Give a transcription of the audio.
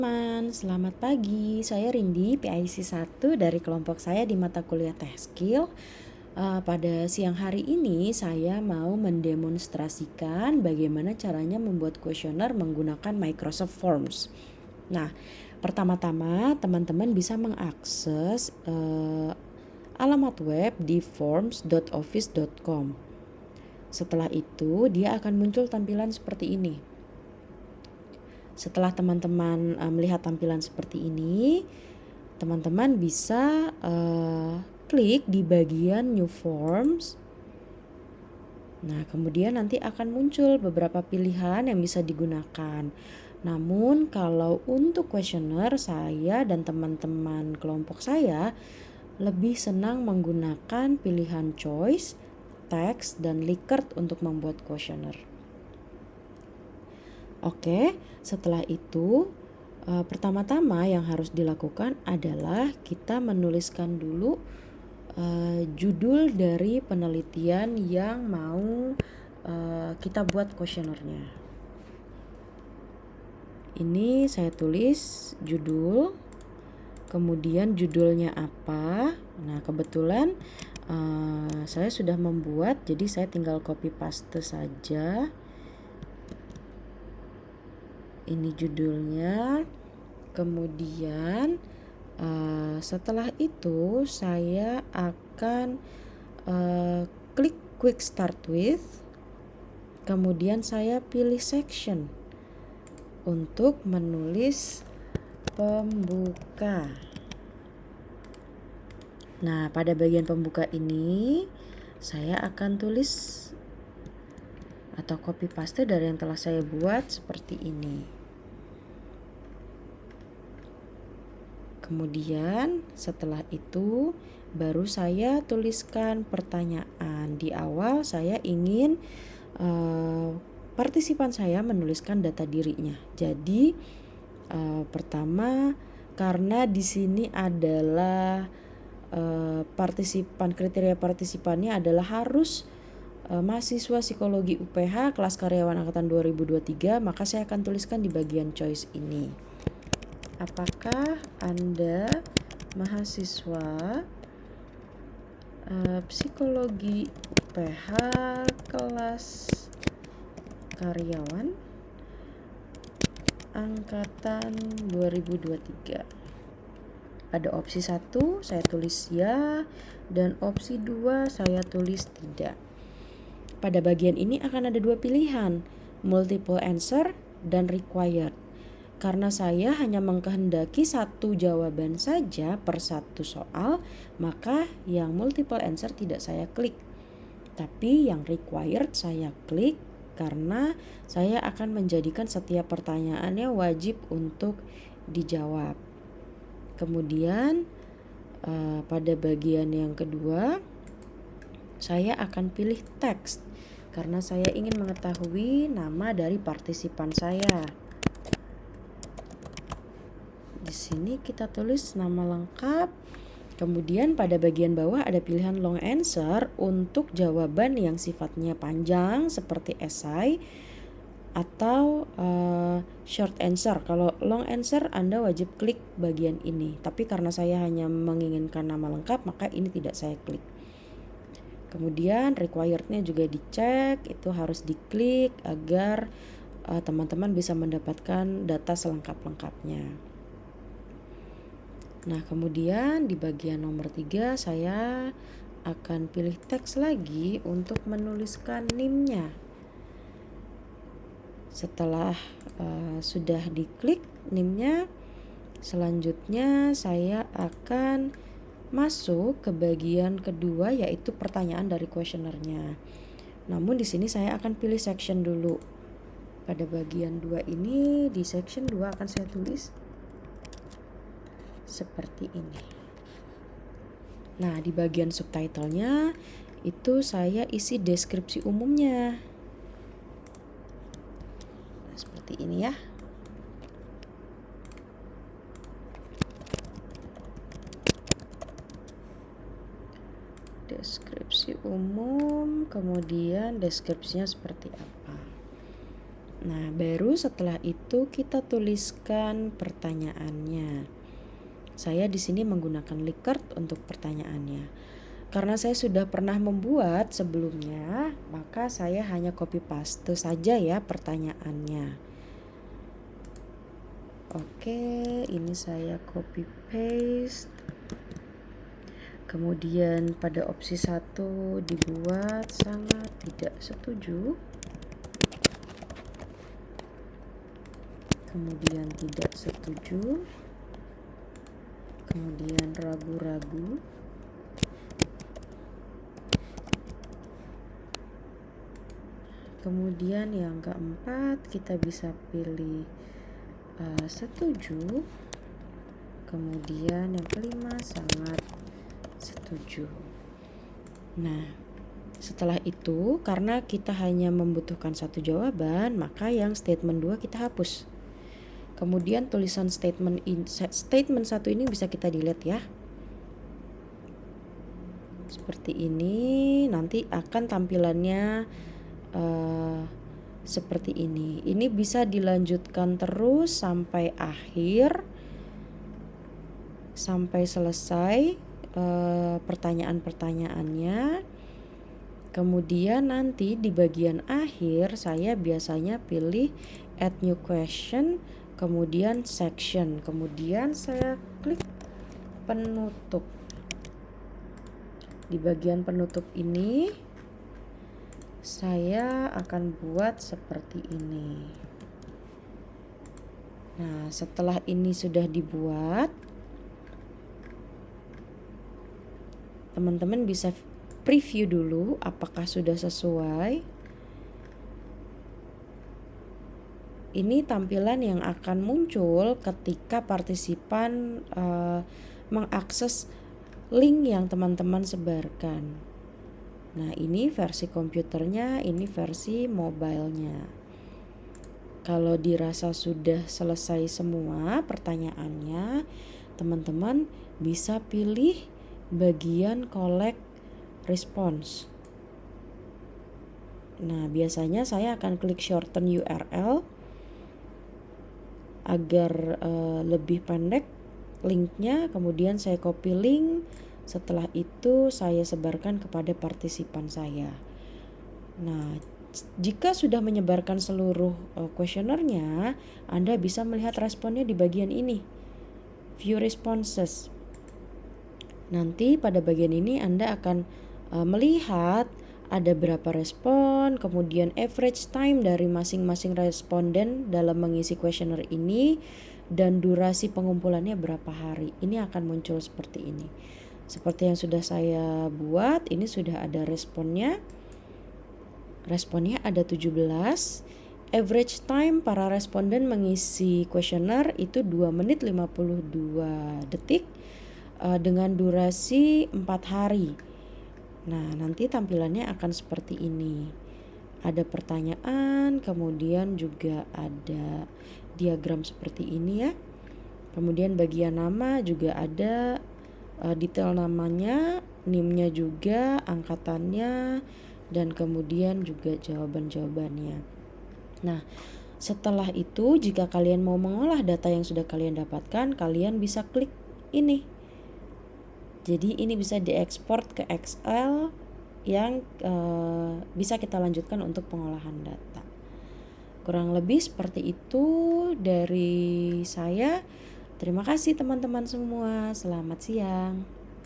Teman, selamat pagi. Saya Rindi, PIC 1 dari kelompok saya di mata kuliah Tech Skill. Pada siang hari ini saya mau mendemonstrasikan bagaimana caranya membuat kuesioner menggunakan Microsoft Forms. Nah, pertama-tama teman-teman bisa mengakses alamat web di forms.office.com. Setelah itu dia akan muncul tampilan seperti ini. Setelah teman-teman melihat tampilan seperti ini, teman-teman bisa klik di bagian New Forms. Nah, kemudian nanti akan muncul beberapa pilihan yang bisa digunakan. Namun kalau untuk kuesioner, saya dan teman-teman kelompok saya lebih senang menggunakan pilihan choice, text, dan Likert untuk membuat kuesioner. Oke, setelah itu pertama-tama yang harus dilakukan adalah kita menuliskan dulu judul dari penelitian yang mau kita buat kuesionernya. Ini saya tulis judul, kemudian judulnya apa. Nah, kebetulan saya sudah membuat, jadi saya tinggal copy paste saja. Ini judulnya. Kemudian setelah itu saya akan klik quick start with, kemudian saya pilih section untuk menulis pembuka. Nah, pada bagian pembuka ini saya akan tulis atau copy paste dari yang telah saya buat seperti ini. Kemudian setelah itu baru saya tuliskan pertanyaan. Di awal saya ingin partisipan saya menuliskan data dirinya. Jadi pertama, karena di sini adalah kriteria partisipannya adalah harus mahasiswa psikologi UPH kelas karyawan angkatan 2023, maka saya akan tuliskan di bagian choice ini. Apakah Anda mahasiswa psikologi UPH kelas karyawan angkatan 2023? Pada opsi 1 saya tulis ya, dan opsi 2 saya tulis tidak. Pada bagian ini akan ada dua pilihan, multiple answer dan required. Karena saya hanya mengkehendaki satu jawaban saja per satu soal, maka yang multiple answer tidak saya klik. Tapi yang required saya klik karena saya akan menjadikan setiap pertanyaannya wajib untuk dijawab. Kemudian pada bagian yang kedua saya akan pilih text karena saya ingin mengetahui nama dari partisipan saya. Di sini kita tulis nama lengkap. Kemudian pada bagian bawah ada pilihan long answer untuk jawaban yang sifatnya panjang seperti esai atau short answer. Kalau long answer Anda wajib klik bagian ini. Tapi karena saya hanya menginginkan nama lengkap, maka ini tidak saya klik. Kemudian required-nya juga dicek, itu harus diklik agar teman-teman bisa mendapatkan data selengkap-lengkapnya. Nah, kemudian di bagian nomor 3 saya akan pilih teks lagi untuk menuliskan NIM-nya. Setelah sudah diklik NIM-nya, selanjutnya saya akan masuk ke bagian kedua, yaitu pertanyaan dari kuesionernya. Namun di sini saya akan pilih section dulu. Pada bagian 2 ini, di section 2 akan saya tulis seperti ini. Nah, di bagian subtitlenya itu saya isi deskripsi umumnya. Nah, seperti ini ya. Deskripsi umum, kemudian deskripsinya seperti apa. Nah, baru setelah itu kita tuliskan pertanyaannya. Saya di sini menggunakan Likert untuk pertanyaannya. Karena saya sudah pernah membuat sebelumnya, maka saya hanya copy paste saja ya pertanyaannya. Oke, ini saya copy paste. Kemudian pada opsi 1 dibuat sangat tidak setuju. Kemudian tidak setuju. Kemudian ragu-ragu. Kemudian yang keempat kita bisa pilih setuju. Kemudian yang kelima sangat setuju. Nah, setelah itu karena kita hanya membutuhkan satu jawaban, maka yang statement 2 kita hapus. Kemudian tulisan statement 1 ini bisa kita delete ya. Seperti ini, nanti akan tampilannya seperti ini. Ini bisa dilanjutkan terus sampai akhir, sampai selesai pertanyaan-pertanyaannya. Kemudian nanti di bagian akhir saya biasanya pilih add new question, kemudian section, kemudian saya klik penutup. Di bagian penutup ini saya akan buat seperti ini. Nah, setelah ini sudah dibuat, teman-teman bisa preview dulu apakah sudah sesuai. Ini tampilan yang akan muncul ketika partisipan mengakses link yang teman-teman sebarkan. Nah, ini versi komputernya, ini versi mobilenya. Kalau dirasa sudah selesai semua pertanyaannya, teman-teman bisa pilih bagian collect response. Nah, biasanya saya akan klik shorten URL agar lebih pendek linknya, kemudian saya copy link. Setelah itu saya sebarkan kepada partisipan saya. Nah, jika sudah menyebarkan seluruh kuesionernya, Anda bisa melihat responnya di bagian ini, view responses. Nanti pada bagian ini Anda akan melihat ada berapa respon, kemudian average time dari masing-masing responden dalam mengisi kuesioner ini, dan durasi pengumpulannya berapa hari. Ini akan muncul seperti ini. Seperti yang sudah saya buat, ini sudah ada responnya. Responnya ada 17. Average time para responden mengisi kuesioner itu 2 menit 52 detik. Dengan durasi 4 hari. Nah, nanti tampilannya akan seperti ini. Ada pertanyaan, kemudian juga ada diagram seperti ini ya. Kemudian bagian nama juga ada detail namanya, NIM-nya juga, angkatannya, dan kemudian juga jawaban-jawabannya. Nah, setelah itu jika kalian mau mengolah data yang sudah kalian dapatkan, kalian bisa klik ini. Jadi ini bisa diekspor ke Excel yang bisa kita lanjutkan untuk pengolahan data. Kurang lebih seperti itu dari saya. Terima kasih teman-teman semua. Selamat siang.